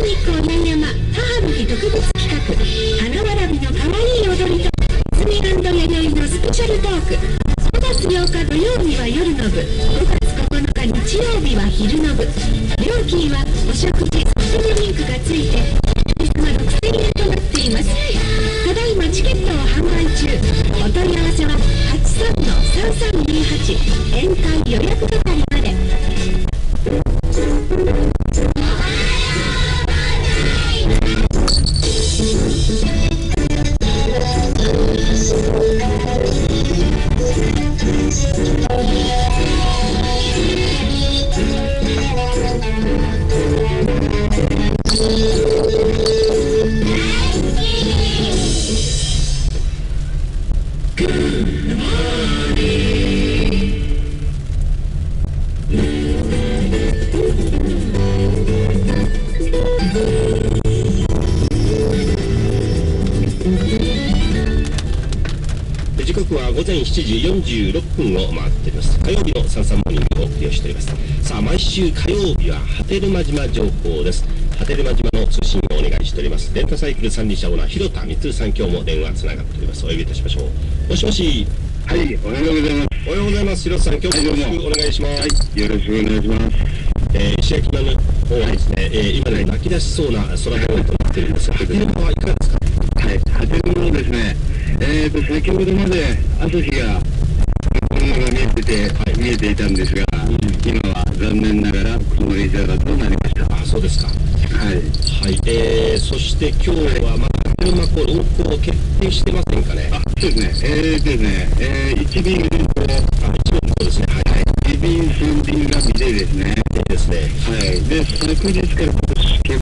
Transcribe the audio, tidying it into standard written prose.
日光八重山母の日特別企画、花わらびのかわいい踊りと泉弥生のスペシャルトーク。5月8日土曜日は夜の部、5月9日日曜日は昼の部。料金はお食事ソフトドリンクがついて一人様6000円となっています。ただいまチケットを販売中。お問い合わせは83-3328宴会予約係まで。時刻は午前7時46分を回っています。火曜日のサンサンモーニングをお送りしております。さあ、毎週火曜日は波照間島情報です。波照間島の通信をお願いしております。レンタサイクル三輪車オーナー広田光さん、今日も電話つながっております。お呼びいたしましょう。もしもし。はい、おはようございます。おはようございます。広田さん、今日もよろしくお願いします。はい、よろしくお願いします。石垣島の方はですね、今ね、泣き出しそうな空模様となっているんですが、波照間はいかがですか？はい、波照間はですね、先ほどまで朝日が雲が見えていたんですが、今は残念ながら曇り空となりました。あ、そうですか。はい。はい、そして今日はまだ波照間運行決定してませんかね？あ、そうですね。1便運行、1便そうですね。はい。1便3便が未定ですね。ですね。はい。で、昨日から今年